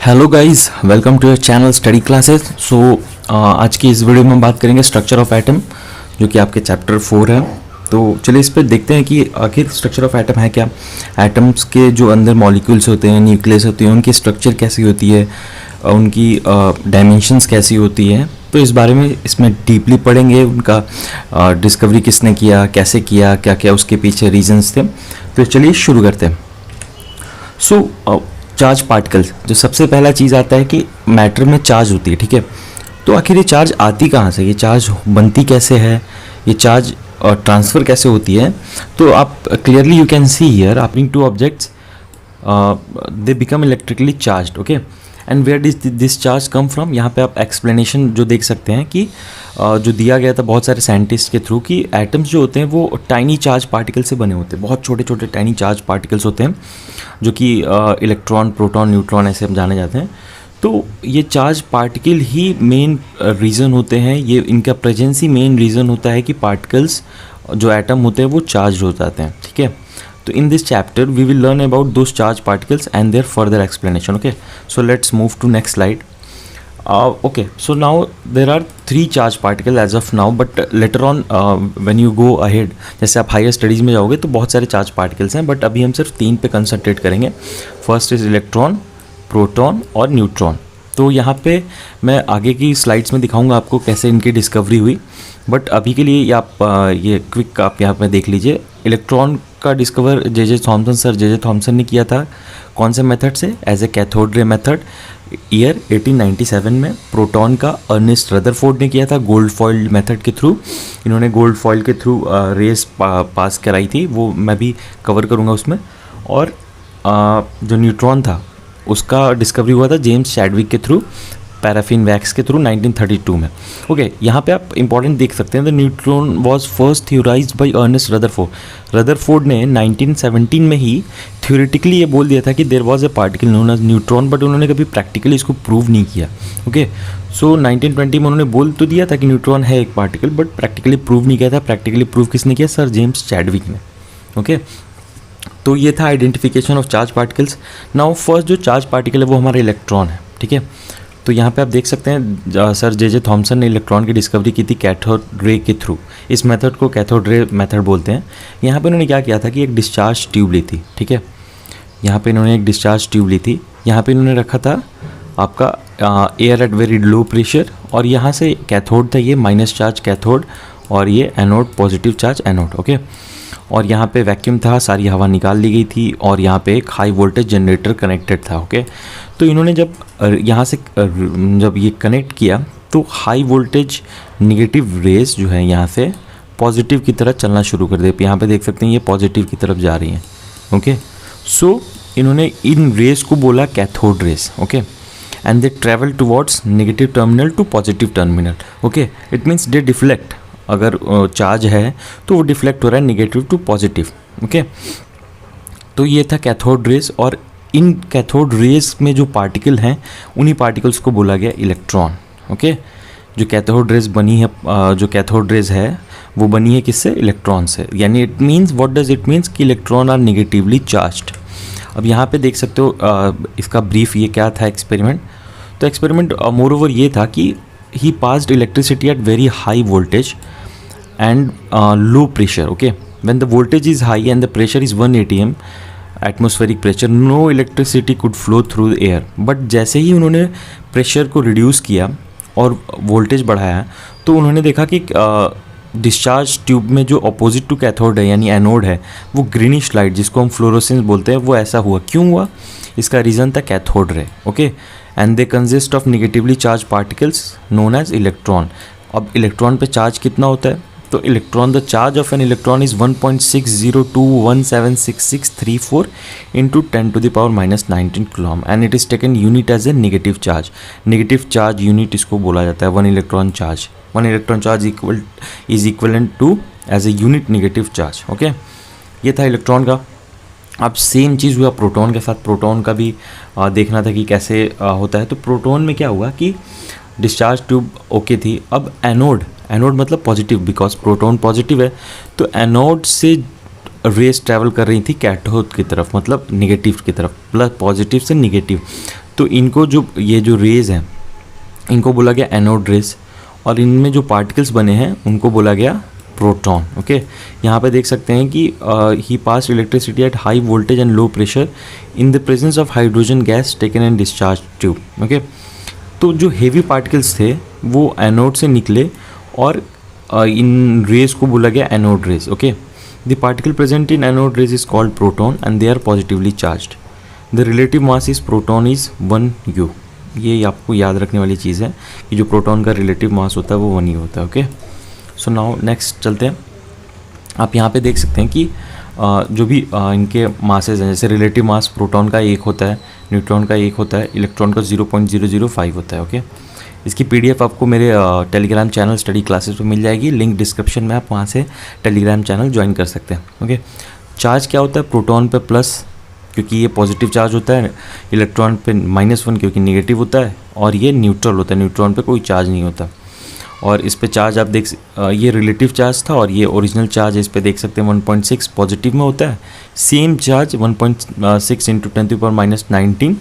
Hello guys, welcome to your channel study classes. आज की इस वीडियो में हम बात करेंगे स्ट्रक्चर ऑफ एटम, जो कि आपके चैप्टर 4 है। तो चलिए इस पर देखते हैं कि आखिर स्ट्रक्चर ऑफ एटम है क्या। एटम्स के जो अंदर मॉलिक्यूल्स होते हैं, न्यूक्लियस होती है, उनकी स्ट्रक्चर कैसी होती है, उनकी डायमेंशंस कैसी होती हैं, तो इस बारे में इसमें डीपली पढ़ेंगे। उनका डिस्कवरी किसने किया, कैसे किया, क्या क्या उसके पीछे रीजंस थे। तो चलिए शुरू करते हैं। चार्ज पार्टिकल्स, जो सबसे पहला चीज़ आता है कि मैटर में चार्ज होती है, ठीक है। तो आखिर ये चार्ज आती कहाँ से, ये चार्ज बनती कैसे है, ये चार्ज ट्रांसफ़र कैसे होती है। तो आप clearly you can see here happening two objects, they become electrically charged, okay. And where does this charge come from, यहाँ पे आप एक्सप्लेनेशन जो देख सकते हैं कि जो दिया गया था बहुत सारे साइंटिस्ट के थ्रू कि एटम्स जो होते हैं वो टाइनी चार्ज पार्टिकल से बने होते हैं, बहुत छोटे छोटे टाइनी चार्ज पार्टिकल्स होते हैं, जो कि इलेक्ट्रॉन, प्रोटॉन, न्यूट्रॉन ऐसे हम जाने जाते हैं। तो ये चार्ज पार्टिकल ही मेन रीज़न होते हैं, ये इनका प्रेजेंस ही मेन रीज़न होता है कि पार्टिकल्स जो एटम होते हैं वो चार्ज हो जाते हैं, ठीक है। So in this chapter we will learn about those charged particles and their further explanation, okay. So let's move to next slide. Okay, so now there are 3 charged particles as of now, but later on when you go ahead, जैसे आप higher studies में जाओगे तो बहुत सारे charge particles हैं, but अभी हम सिर्फ 3 पे कंसंट्रेट करेंगे। फर्स्ट इज इलेक्ट्रॉन, प्रोटॉन और न्यूट्रॉन। तो यहाँ पे मैं आगे की स्लाइड्स में दिखाऊंगा आपको कैसे इनकी डिस्कवरी हुई, बट अभी के लिए आप ये क्विक आप यहाँ पे देख लीजिए। इलेक्ट्रॉन का डिस्कवर जे थॉमसन ने किया था। कौन से मेथड से? As a cathode ray method, year 1897 में। प्रोटॉन का अर्नेस्ट रदरफोर्ड ने किया था गोल्ड फॉइल मेथड के थ्रू। इन्होंने गोल्ड फॉइल के थ्रू रेस पास कराई थी, वो मैं भी कवर करूँगा उसमें। और जो न्यूट्रॉन था उसका डिस्कवरी हुआ था जेम्स चैडविक के थ्रू, पैराफिन वैक्स के थ्रू 1932 में, ओके। यहाँ पे आप इंपॉर्टेंट देख सकते हैं, the neutron was first theorized by Ernest Rutherford. Rutherford ने 1917 में ही थ्योरेटिकली ये बोल दिया था कि there was a particle known as neutron, but उन्होंने कभी प्रैक्टिकली इसको प्रूव नहीं किया, ओके। सो 1920 में उन्होंने बोल तो दिया था कि न्यूट्रॉन है एक पार्टिकल, बट प्रैक्टिकली प्रूव नहीं किया था। प्रैक्टिकली प्रूव किसने किया? सर जेम्स चैडविक ने, ओके। तो ये था identification of charge particles. Now first जो चार्ज पार्टिकल है वो हमारा इलेक्ट्रॉन है, ठीक है। तो यहाँ पे आप देख सकते हैं सर जे थॉमसन ने इलेक्ट्रॉन की डिस्कवरी की थी कैथोड रे के थ्रू। इस मेथड को कैथोड रे मेथड बोलते हैं। यहाँ पे उन्होंने क्या किया था कि एक डिस्चार्ज ट्यूब ली थी, ठीक है। यहाँ पे इन्होंने एक डिस्चार्ज ट्यूब ली थी, यहाँ पे इन्होंने रखा था आपका air at very low pressure, और यहाँ से कैथोड था, ये माइनस चार्ज कैथोड, और ये anode positive charge anode, okay. और यहाँ पे वैक्यूम था, सारी हवा निकाल ली गई थी, और यहाँ पे एक हाई वोल्टेज जनरेटर कनेक्टेड था, ओके। तो इन्होंने जब यहाँ से जब ये कनेक्ट किया तो हाई वोल्टेज नेगेटिव रेस जो है यहाँ से पॉजिटिव की तरफ चलना शुरू कर दे। यहाँ पे देख सकते हैं ये पॉजिटिव की तरफ जा रही हैं, ओके। सो इन्होंने इन रेस को बोला cathode rays, okay. And they travel towards negative terminal to positive terminal, okay. It means they deflect, अगर चार्ज है तो वो डिफ्लेक्ट हो रहा है नेगेटिव टू पॉजिटिव, ओके। तो ये था कैथोड रेस, और इन कैथोड रेस में जो पार्टिकल हैं उन्हीं पार्टिकल्स को बोला गया इलेक्ट्रॉन, ओके। जो कैथोड रेस बनी है, जो कैथोड रेस है वो बनी है किससे? इलेक्ट्रॉन से। यानी it means, what does it means कि इलेक्ट्रॉन आर नेगेटिवली चार्ज्ड। अब यहाँ पे देख सकते हो इसका ब्रीफ ये क्या था एक्सपेरिमेंट। तो एक्सपेरिमेंट मोर ओवर ये था कि he passed electricity at very high voltage and low pressure, okay. When the voltage is high and the pressure is 1 atm atmospheric pressure, no electricity could flow through the air. but जैसे ही उन्होंने pressure को reduce किया और voltage बढ़ाया तो उन्होंने देखा कि डिस्चार्ज ट्यूब में जो अपोजिट टू कैथोड है यानी एनोड है वो ग्रीनिश लाइट, जिसको हम फ्लोरोसेंस बोलते हैं, वो ऐसा हुआ। क्यों हुआ? इसका रीज़न था cathode ray, okay. And they consist of negatively charge particles known as electron. अब इलेक्ट्रॉन पे चार्ज कितना होता है? तो electron, the charge of an electron is 1.6021766634 into 10⁻⁻19 coulomb, and it is taken unit as a negative charge. Negative charge unit इसको बोला जाता है, 1 electron charge. 1 electron charge is equivalent to as a unit negative charge, okay. ये था electron का। अब same चीज़ हुआ proton के साथ। प्रोटॉन का भी देखना था कि कैसे होता है। तो प्रोटॉन में क्या हुआ कि डिस्चार्ज ट्यूब ओके थी। अब एनोड मतलब पॉजिटिव, बिकॉज प्रोटॉन पॉजिटिव है, तो एनोड से रेस ट्रैवल कर रही थी कैथोड की तरफ, मतलब नेगेटिव की तरफ, प्लस पॉजिटिव से नेगेटिव। तो इनको जो ये जो रेज हैं इनको बोला गया एनोड रेज, और इनमें जो पार्टिकल्स बने हैं उनको बोला गया प्रोटॉन। ओके, यहाँ पे देख सकते हैं कि he pass electricity at high voltage and low pressure in the presence of hydrogen gas taken and discharge tube. Okay, तो जो हेवी पार्टिकल्स थे वो एनोड से निकले और इन रेज को बोला गया anode rays. Okay, the particle present in anode rays is called proton and they are positively charged. The relative mass is proton is 1u। ये आपको याद रखने वाली चीज़ है कि जो प्रोटॉन का रिलेटिव मास होता है वो 1u होता है। ओके, सो नाउ नेक्स्ट चलते हैं। आप यहाँ पे देख सकते हैं कि जो भी इनके मासेज हैं, जैसे रिलेटिव मास प्रोटॉन का 1 होता है, न्यूट्रॉन का 1 होता है, इलेक्ट्रॉन का 0.005 होता है। ओके, इसकी PDF आपको मेरे टेलीग्राम चैनल स्टडी क्लासेस पे मिल जाएगी, लिंक डिस्क्रिप्शन में, आप वहाँ से टेलीग्राम चैनल ज्वाइन कर सकते हैं। ओके, चार्ज क्या होता है? प्रोटॉन पे प्लस क्योंकि ये पॉजिटिव चार्ज होता है, इलेक्ट्रॉन पे -1 क्योंकि नेगेटिव होता है, और ये न्यूट्रल होता है, न्यूट्रॉन पे कोई चार्ज नहीं होता। और इस पे चार्ज आप ये रिलेटिव चार्ज था और ये ओरिजिनल चार्ज इस पे देख सकते हैं 1.6 पॉजिटिव में होता है, सेम चार्ज 1.6 × 10⁻⁹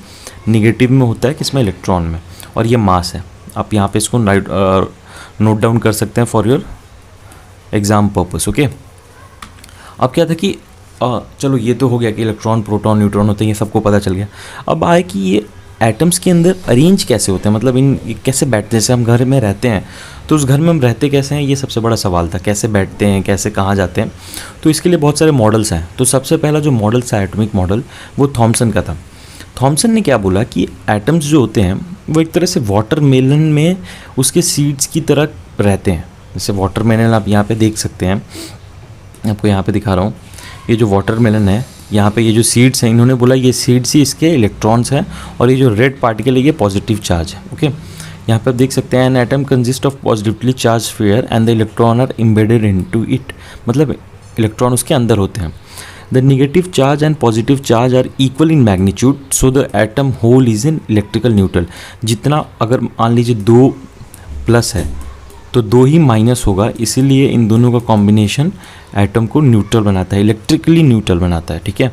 निगेटिव में होता है, किसमें? इलेक्ट्रॉन में, और ये मास है। आप यहाँ पे इसको नोट डाउन कर सकते हैं for your exam purpose. Okay, अब क्या था कि चलो ये तो हो गया कि इलेक्ट्रॉन, प्रोटॉन, न्यूट्रॉन होते हैं, ये सबको पता चल गया। अब आए कि ये एटम्स के अंदर अरेंज कैसे होते हैं, मतलब इन कैसे बैठते हैं। जैसे हम घर में रहते हैं तो उस घर में हम रहते कैसे हैं, ये सबसे बड़ा सवाल था, कैसे बैठते हैं, कैसे कहाँ जाते हैं। तो इसके लिए बहुत सारे मॉडल्स हैं। तो सबसे पहला जो मॉडल था एटॉमिक मॉडल, वो थॉमसन का था। थॉमसन ने क्या बोला कि एटम्स जो होते हैं वो एक तरह से वाटरमेलन में उसके सीड्स की तरह रहते हैं। जैसे वाटरमेलन आप यहाँ पे देख सकते हैं, आपको यहाँ पे दिखा रहा हूँ, ये जो वाटरमेलन है, यहाँ पे ये जो सीड्स हैं, इन्होंने बोला ये सीड्स ही इसके इलेक्ट्रॉन्स हैं, और ये जो रेड पार्टिकल है ये पॉजिटिव चार्ज है। ओके, यहाँ पे आप देख सकते हैं an atom consist of positively charge sphere and the electron are embedded into it, मतलब इलेक्ट्रॉन उसके अंदर होते हैं। The negative charge and positive charge are equal in magnitude, so the atom whole is in electrical neutral. जितना, अगर मान लीजिए 2 plus है तो 2 ही माइनस होगा, इसीलिए इन दोनों का कॉम्बिनेशन एटम को न्यूट्रल बनाता है, इलेक्ट्रिकली न्यूट्रल बनाता है। ठीक है,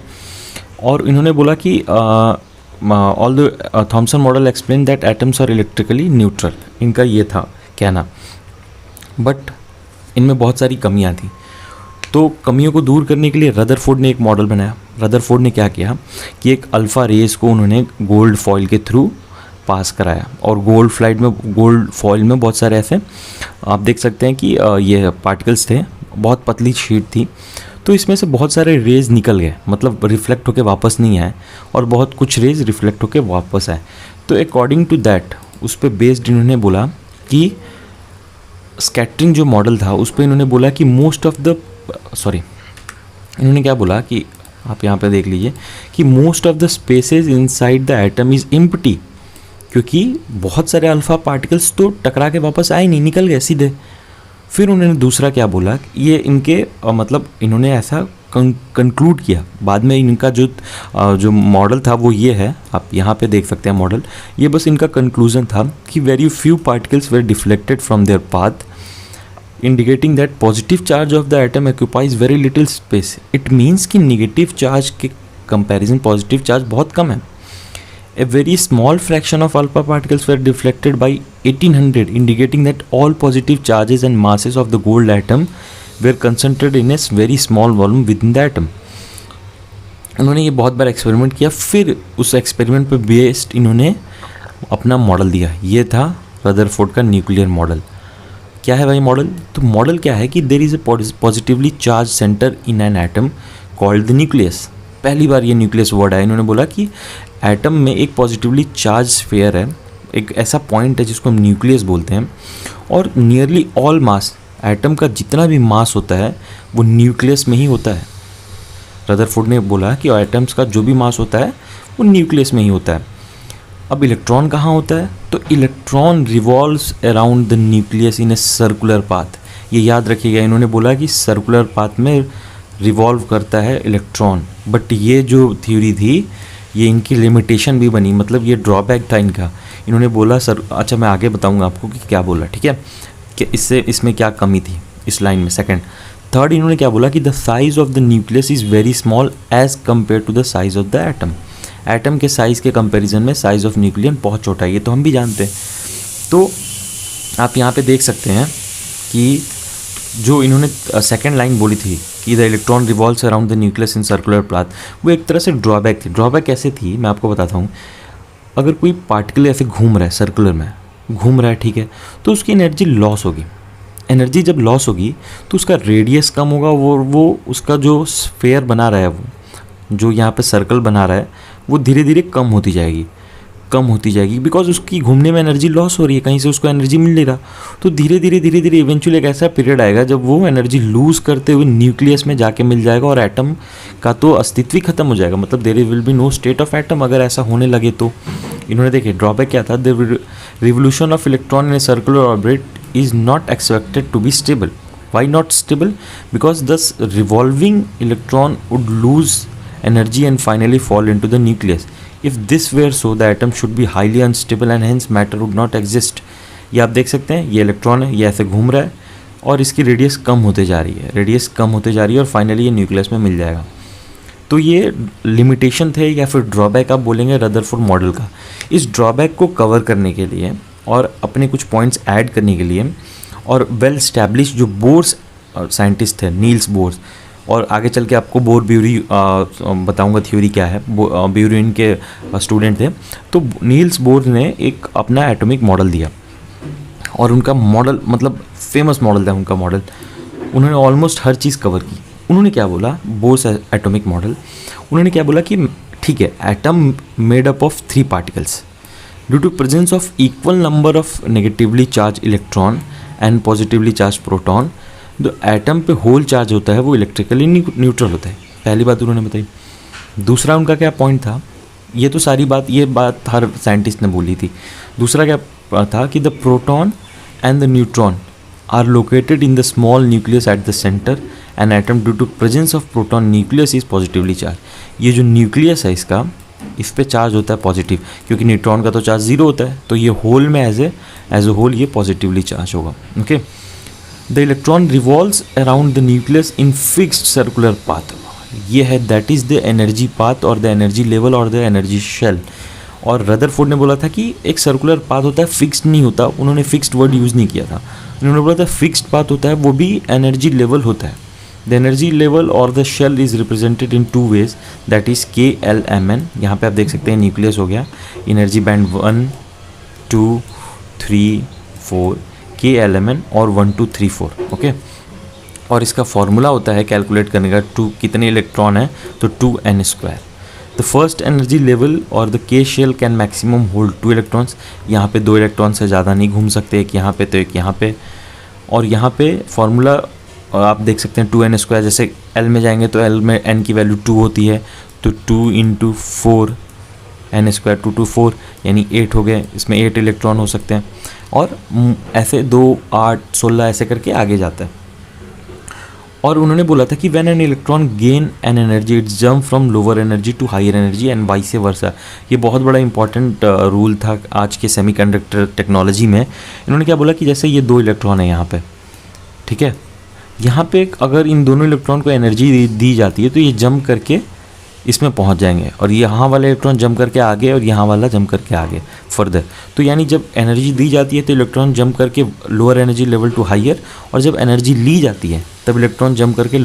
और इन्होंने बोला कि all the Thomson model explain that atoms are electrically neutral, इनका ये था कहना, बट इनमें बहुत सारी कमियां थी। तो कमियों को दूर करने के लिए रदरफोर्ड ने एक मॉडल बनाया। रदरफोर्ड ने क्या किया कि एक अल्फ़ा रेस को उन्होंने गोल्ड फॉइल के थ्रू पास कराया, और गोल्ड फॉइल में बहुत सारे ऐसे आप देख सकते हैं कि ये पार्टिकल्स थे, बहुत पतली शीट थी, तो इसमें से बहुत सारे रेज निकल गए, मतलब रिफ्लेक्ट होके वापस नहीं आए, और बहुत कुछ रेज रिफ्लेक्ट होके वापस आए। तो अकॉर्डिंग टू दैट, उस पर बेस्ड इन्होंने बोला कि स्कैटरिंग जो मॉडल था उस पर इन्होंने बोला कि इन्होंने क्या बोला कि आप यहाँ पे देख लीजिए कि most of the spaces inside the atom is empty, क्योंकि बहुत सारे अल्फ़ा पार्टिकल्स तो टकरा के वापस आए नहीं, निकल गए सीधे। फिर उन्होंने दूसरा क्या बोला, ये इनके मतलब इन्होंने ऐसा कंक्लूड किया बाद में, इनका जो मॉडल था वो ये है, आप यहाँ पे देख सकते हैं मॉडल, ये बस इनका कंक्लूजन था कि very few particles were deflected from their path, indicating that positive charge of the atom occupies very little space. It means कि निगेटिव चार्ज के कंपैरिजन पॉजिटिव चार्ज बहुत कम है। A very small fraction of alpha particles were deflected by 1800, indicating that all positive charges and masses of the gold atom were concentrated in a very small volume within the atom. उन्होंने ये बहुत बार experiment किया, फिर उस experiment पे based इन्होंने अपना model दिया। ये था रदरफोर्ड का न्यूक्लियर मॉडल। क्या है भाई मॉडल? तो मॉडल क्या है कि there is a positively charge center in an atom called the nucleus. पहली बार ये न्यूक्लियस वर्ड आया। इन्होंने बोला कि एटम में एक पॉजिटिवली चार्ज स्फीयर है, एक ऐसा पॉइंट है जिसको हम न्यूक्लियस बोलते हैं, और नियरली ऑल मास, एटम का जितना भी मास होता है वो न्यूक्लियस में ही होता है। रदरफोर्ड ने बोला कि एटम्स का जो भी मास होता है वो न्यूक्लियस में ही होता है। अब इलेक्ट्रॉन कहाँ होता है? तो electron revolves around the nucleus in a circular path. ये याद रखिएगा, इन्होंने बोला कि सर्कुलर पाथ में रिवॉल्व करता है इलेक्ट्रॉन, बट ये जो थ्योरी थी ये इनकी लिमिटेशन भी बनी, मतलब ये ड्रॉबैक था इनका। इन्होंने बोला अच्छा मैं आगे बताऊंगा आपको कि क्या बोला, ठीक है, कि इसमें क्या कमी थी इस लाइन में। सेकंड, थर्ड, इन्होंने क्या बोला कि the size of the nucleus is very small as compare to the size of the atom. Atom के साइज़ के कंपैरिजन में साइज़ ऑफ न्यूक्लियन बहुत छोटा है, ये तो हम भी जानते हैं। तो आप यहाँ पे देख सकते हैं कि जो इन्होंने सेकेंड लाइन बोली थी कि the electron revolves around the nucleus in circular path, वो एक तरह से ड्रॉबैक थी। ड्रॉबैक कैसे थी मैं आपको बताता हूँ। अगर कोई पार्टिकल ऐसे घूम रहा है, सर्कुलर में घूम रहा है, ठीक है, तो उसकी एनर्जी लॉस होगी। एनर्जी जब लॉस होगी तो उसका रेडियस कम होगा, वो उसका जो स्फेयर बना रहा है, वो जो यहाँ पे सर्कल बना रहा है, वो धीरे धीरे कम होती जाएगी बिकॉज उसकी घूमने में एनर्जी लॉस हो रही है, कहीं से उसको एनर्जी मिल नहीं रहा। तो धीरे धीरे इवेंचुअली एक ऐसा पीरियड आएगा जब वो एनर्जी लूज़ करते हुए न्यूक्लियस में जाके मिल जाएगा और एटम का तो अस्तित्व ही खत्म हो जाएगा, मतलब there will be no state of atom अगर ऐसा होने लगे तो। इन्होंने देखे ड्रॉबैक क्या था, the revolution of electron in a circular orbit is not expected to be stable. Why not stable? Because this revolving electron would lose energy and finally fall into the nucleus. If this were so, the atom should be highly unstable and hence matter would not exist. ये आप देख सकते हैं, ये electron है, ये ऐसे घूम रहा है और इसकी रेडियस कम होते जा रही है, और फाइनली ये न्यूक्लियस में मिल जाएगा। तो ये लिमिटेशन थे या फिर ड्रॉबैक आप बोलेंगे रदरफोर्ड मॉडल का। इस ड्रॉबैक को कवर करने के लिए और अपने कुछ पॉइंट्स ऐड करने के लिए और वेल स्टैब्लिश जो बोर्स साइंटिस्ट थे, नील्स बोर्स, और आगे चल के आपको बोर ब्यूरी बताऊंगा थ्योरी क्या है, ब्यूरी इनके स्टूडेंट थे। तो नील्स बोर ने एक अपना एटॉमिक मॉडल दिया और उनका मॉडल मतलब फेमस मॉडल था उनका मॉडल। उन्होंने ऑलमोस्ट हर चीज़ कवर की। उन्होंने क्या बोला, बोर्स एटॉमिक मॉडल, उन्होंने क्या बोला कि ठीक है, atom made up of 3 particles due to presence of equal number of negatively charge electron and positively charge proton. जो एटम पे होल चार्ज होता है वो इलेक्ट्रिकली न्यूट्रल होता है, पहली बात उन्होंने बताई। दूसरा उनका क्या पॉइंट था, ये तो सारी बात ये बात हर साइंटिस्ट ने बोली थी। दूसरा क्या था कि the proton and the neutron are located in the small nucleus at the center and atom due to presence of proton nucleus is positively charge. ये जो न्यूक्लियस है इसका, इस पे चार्ज होता है पॉजिटिव, क्योंकि न्यूट्रॉन का तो चार्ज 0 होता है, तो ये होल में एज ए होल ये पॉजिटिवली चार्ज होगा। Okay, the electron revolves around the nucleus in fixed circular path. ये है that is the energy path और द एनर्जी लेवल और द एनर्जी शेल। और रदरफोर्ड ने बोला था कि एक सर्कुलर पाथ होता है, फिक्स्ड नहीं होता। उन्होंने फिक्स्ड वर्ड यूज़ नहीं किया था, उन्होंने बोला था फिक्स्ड पाथ होता है, वो भी एनर्जी लेवल होता है। द एनर्जी लेवल और the shell is represented in 2 ways, that is KLMN। यहाँ पे आप देख सकते हैं न्यूक्लियस हो गया, एनर्जी बैंड 1 2 3 4, KLMN और 1 2 3 4। ओके, और इसका फॉर्मूला होता है कैलकुलेट करने का, 2 कितने इलेक्ट्रॉन है तो 2n²। The first energy level और the K shell can maximum hold 2 electrons. यहाँ पे 2 इलेक्ट्रॉन से ज़्यादा नहीं घूम सकते, एक यहाँ पे तो एक यहाँ पे। और यहाँ पे फॉर्मूला आप देख सकते हैं 2n²। जैसे L में जाएंगे तो L में n की वैल्यू 2 होती है, तो 2 × 4 n², 2 2 4 यानी 8 हो गए। इसमें 8 इलेक्ट्रॉन हो सकते हैं और ऐसे 2 8 16 ऐसे करके आगे जाता है। और उन्होंने बोला था कि when an electron gain an energy its jump from lower energy to higher energy and vice versa. ये बहुत बड़ा इंपॉर्टेंट रूल था आज के सेमीकंडक्टर टेक्नोलॉजी में। इन्होंने क्या बोला कि जैसे ये 2 इलेक्ट्रॉन है यहाँ पे, ठीक है, यहाँ पे अगर इन दोनों इलेक्ट्रॉन को एनर्जी दी जाती है तो ये जंप करके इसमें पहुंच जाएंगे, और यहाँ वाला इलेक्ट्रॉन जंप करके आगे और यहाँ वाला जंप करके आगे फर्दर। तो यानी जब एनर्जी दी जाती है तो इलेक्ट्रॉन जंप करके lower energy level to higher, और जब एनर्जी ली जाती है तब इलेक्ट्रॉन जंप करके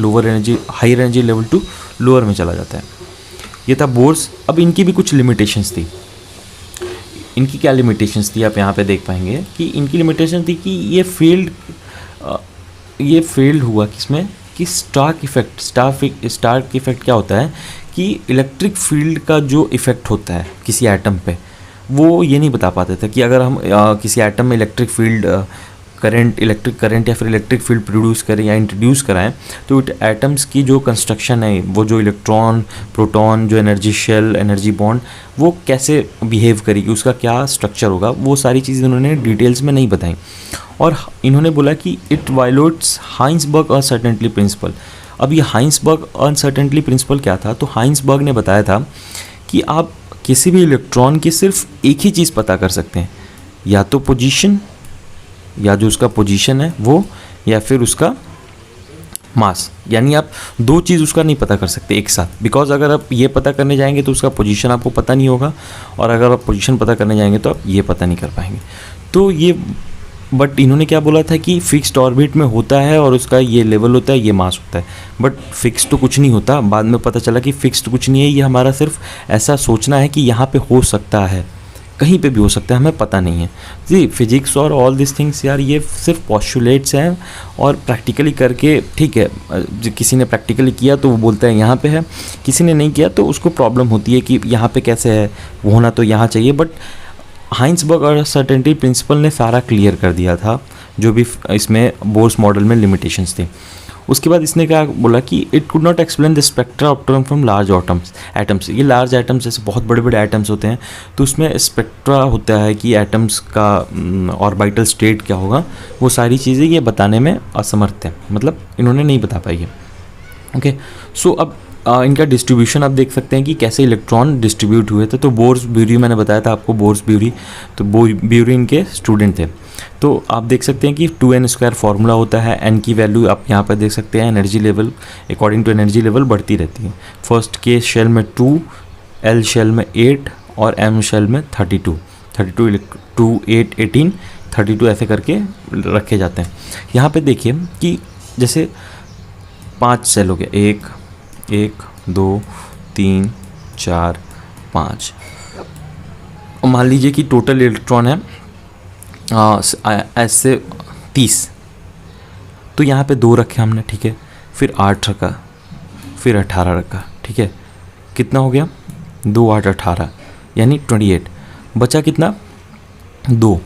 higher energy level to lower में चला जाता है। ये था बोर्स। अब इनकी भी कुछ लिमिटेशंस थी। इनकी क्या लिमिटेशंस थी आप यहाँ पे देख पाएंगे कि इनकी लिमिटेशन थी कि ये फेल्ड हुआ किसमें, कि स्टार्क इफेक्ट क्या होता है कि इलेक्ट्रिक फील्ड का जो इफ़ेक्ट होता है किसी एटम पे, वो ये नहीं बता पाते थे कि अगर हम किसी एटम में इलेक्ट्रिक करंट या फिर इलेक्ट्रिक फील्ड प्रोड्यूस करें या इंट्रोड्यूस कराएं तो एटम्स की जो कंस्ट्रक्शन है, वो जो इलेक्ट्रॉन प्रोटॉन, जो एनर्जी शेल, एनर्जी बॉन्ड, वो कैसे बिहेव करेगी, उसका क्या स्ट्रक्चर होगा, वो सारी चीज़ें उन्होंने डिटेल्स में नहीं बताई। और इन्होंने बोला कि इट वायलेट्स हाइंसबर्ग अनसर्टेनिटी प्रिंसिपल। अब ये हाइंसबर्ग अनसर्टेनिटी प्रिंसिपल क्या था, तो हाइंसबर्ग ने बताया था कि आप किसी भी इलेक्ट्रॉन की सिर्फ एक ही चीज़ पता कर सकते हैं, या तो पोजीशन, या जो उसका पोजीशन है वो, या फिर उसका मास, यानी आप दो चीज़ उसका नहीं पता कर सकते एक साथ, बिकॉज अगर आप ये पता करने जाएंगे तो उसका पोजीशन आपको पता नहीं होगा, और अगर आप पोजीशन पता करने जाएंगे तो आप ये पता नहीं कर पाएंगे। तो ये, बट इन्होंने क्या बोला था कि फिक्स्ड ऑर्बिट में होता है और उसका ये लेवल होता है, ये मास होता है, बट फिक्स तो कुछ नहीं होता। बाद में पता चला कि फिक्स्ड कुछ नहीं है, ये हमारा सिर्फ ऐसा सोचना है कि यहाँ पे हो सकता है, कहीं पे भी हो सकता है, हमें पता नहीं है। जी फिजिक्स और ऑल दिस थिंग्स यार, ये सिर्फ पॉस्टुलेट्स हैं, और प्रैक्टिकली करके ठीक है, किसी ने प्रैक्टिकली किया तो वो बोलता है यहाँ पे है, किसी ने नहीं किया तो उसको प्रॉब्लम होती है कि यहाँ पे कैसे है, वो होना तो यहाँ चाहिए। बट हाइंसबर्ग और सर्टेनिटी प्रिंसिपल ने सारा क्लियर कर दिया था, जो भी इसमें बोर्स मॉडल में लिमिटेशंस थी। उसके बाद इसने क्या बोला कि it could not explain the spectra of term from large atoms. ये लार्ज एटम्स जैसे बहुत बड़े बड़े एटम्स होते हैं, तो उसमें स्पेक्ट्रा होता है कि एटम्स का ऑर्बिटल स्टेट क्या होगा, वो सारी चीज़ें ये बताने में असमर्थ हैं, मतलब इन्होंने नहीं बता पाई है। ओके, सो अब इनका डिस्ट्रीब्यूशन आप देख सकते हैं कि कैसे इलेक्ट्रॉन डिस्ट्रीब्यूट हुए थे। तो बोर्स ब्यूरी मैंने बताया था आपको, बोर्स ब्यूरी, तो ब्यूरी इनके स्टूडेंट थे। तो आप देख सकते हैं कि 2n² फार्मूला होता है, n की वैल्यू आप यहाँ पर देख सकते हैं, energy level according to energy level बढ़ती रहती है। फर्स्ट के शेल में 2, L शेल में 8 और M शेल में 32, 2, 8, 18, 32 ऐसे करके रखे जाते हैं। यहाँ पे देखिए कि जैसे 5 सेल हो गया, 1, 2, 3, 4, 5, मान लीजिए कि टोटल इलेक्ट्रॉन है ऐसे 30, तो यहाँ पे 2 रखे हमने, ठीक है, फिर 8 रखा, फिर 18 रखा, ठीक है, कितना हो गया 2, 8, 18 यानी 28, बचा कितना 2।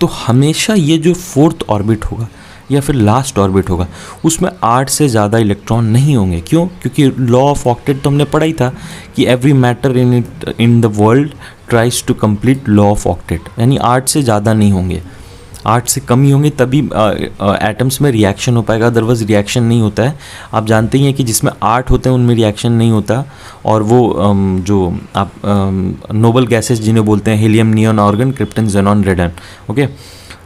तो हमेशा ये जो फोर्थ ऑर्बिट होगा या फिर लास्ट ऑर्बिट होगा उसमें 8 से ज़्यादा इलेक्ट्रॉन नहीं होंगे। क्यों? क्योंकि लॉ ऑफ ऑक्टेट तो हमने पढ़ा ही था कि every matter in the world tries to complete law of octet, यानी 8 से ज़्यादा नहीं होंगे, 8 से कम ही होंगे तभी एटम्स में रिएक्शन हो पाएगा, अदरवाइज रिएक्शन नहीं होता है। आप जानते ही हैं कि जिसमें 8 होते हैं उनमें रिएक्शन नहीं होता, और वो जो आप नोबल गैसेस जिन्हें बोलते हैं helium, neon, argon, krypton, xenon, radon. Okay,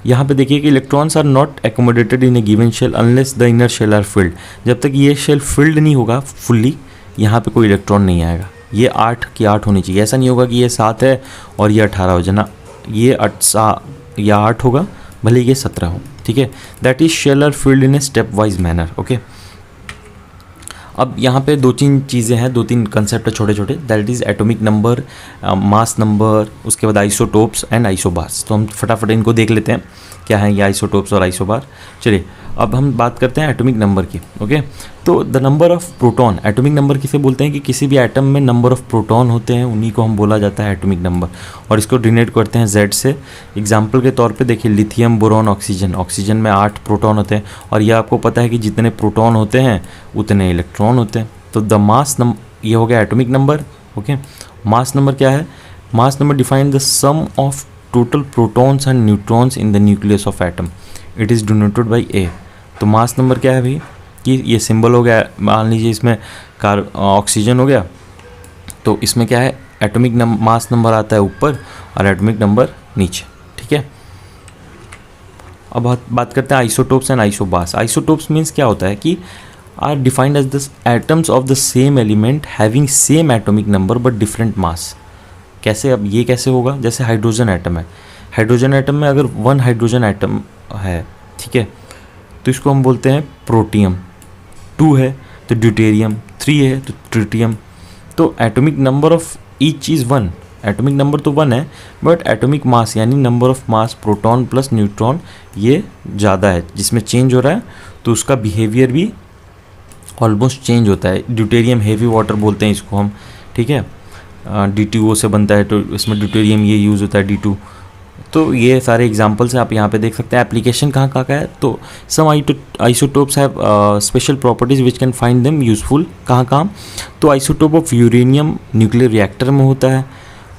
यहाँ पे देखिए कि electrons are not accommodated in a given shell unless the inner shell are filled. जब तक ये शेल फिल्ड नहीं होगा फुल्ली, यहाँ पे कोई इलेक्ट्रॉन नहीं आएगा। ये 8 की 8 होनी चाहिए, ऐसा नहीं होगा कि ये 7 है और ये 18 हो जाना, ये 8 होगा भले ये 17 हो, ठीक है। That is shell are filled in a step wise manner. Okay, अब यहाँ पे 2-3 चीज़ें हैं, 2-3 कंसेप्ट है छोटे छोटे, that is atomic number, mass number, उसके बाद आइसोटोप्स एंड आइसोबार्स। तो हम फटाफट इनको देख लेते हैं क्या है ये आइसोटोप्स और आइसोबार। चलिए अब हम बात करते हैं एटॉमिक नंबर की। ओके, तो the number of proton, atomic number किसे बोलते हैं कि किसी भी एटम में नंबर ऑफ प्रोटॉन होते हैं, उन्हीं को हम बोला जाता है एटॉमिक नंबर, और इसको डिनोट करते हैं Z से। एग्जाम्पल के तौर पे देखिए लिथियम, बोरॉन, ऑक्सीजन। ऑक्सीजन में 8 प्रोटॉन होते हैं, और यह आपको पता है कि जितने प्रोटॉन होते हैं उतने इलेक्ट्रॉन होते हैं। तो द मास नंबर, ये हो गया atomic number. Okay, mass number क्या है? Mass number define the sum of total protons and neutrons in the nucleus of atom, it is denoted by A। तो मास नंबर क्या है भाई कि ये सिंबल हो गया, मान लीजिए इसमें ऑक्सीजन हो गया, तो इसमें क्या है एटॉमिक मास नंबर आता है ऊपर और एटॉमिक नंबर नीचे, ठीक है। अब बात करते हैं isotopes and isobars. Isotopes means क्या होता है कि are defined as the atoms of the same element having same atomic number but different mass. कैसे? अब ये कैसे होगा? जैसे हाइड्रोजन एटम है, हाइड्रोजन एटम में अगर 1 हाइड्रोजन एटम है, ठीक है, तो इसको हम बोलते हैं प्रोटियम। 2 है तो ड्यूटेरियम, 3 है तो ट्रिटियम। तो atomic number of each is 1, atomic number तो 1 है, बट एटॉमिक मास यानी number of mass proton plus neutron ये ज़्यादा है, जिसमें चेंज हो रहा है तो उसका बिहेवियर भी ऑलमोस्ट चेंज होता है। ड्यूटेरियम हेवी वाटर बोलते हैं इसको हम, ठीक है, D2O से बनता है, तो इसमें ड्यूटेरियम ये यूज़ होता है D2। तो ये सारे एग्जांपल्स हैं, आप यहाँ पे देख सकते हैं। एप्लीकेशन कहाँ कहाँ का है? तो some isotopes have special properties which can find them useful. कहाँ कहाँ? तो isotope of uranium nuclear reactor में होता है।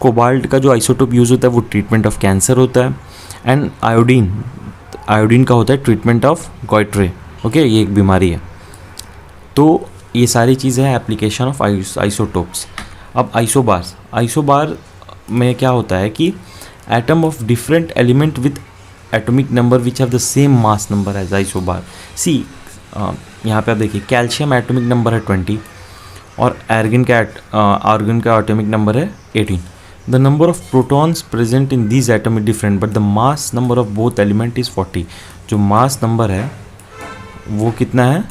कोबाल्ट का जो आइसोटोप यूज़ होता है वो ट्रीटमेंट ऑफ कैंसर होता है। एंड आयोडीन का होता है ट्रीटमेंट ऑफ गॉइट्रे। ओके, ये एक बीमारी है। तो ये सारी चीज़ें हैं एप्लीकेशन ऑफ आइसोटोप्स। अब आइसोबार में क्या होता है कि atom of different element with atomic number which have the same mass number as isobar. See यहाँ पे आप देखिए कैल्शियम एटॉमिक नंबर है 20 और आर्गन का एटॉमिक नंबर है 18। The number of protons present in these atom is different but the mass number of both element is 40। जो mass number है वो कितना है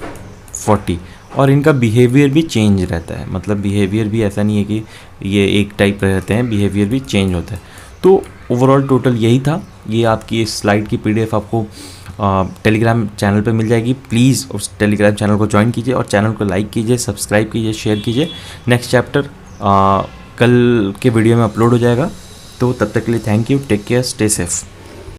40। और इनका बिहेवियर भी चेंज रहता है, मतलब बिहेवियर भी ऐसा नहीं है कि ये एक टाइप रहते हैं, बिहेवियर भी चेंज होता है। तो ओवरऑल टोटल यही था। ये आपकी इस स्लाइड की PDF आपको टेलीग्राम चैनल पे मिल जाएगी। प्लीज़ उस टेलीग्राम चैनल को ज्वाइन कीजिए और चैनल को लाइक कीजिए, सब्सक्राइब कीजिए, शेयर कीजिए। नेक्स्ट चैप्टर कल के वीडियो में अपलोड हो जाएगा। तो तब तक के लिए thank you, take care, stay safe.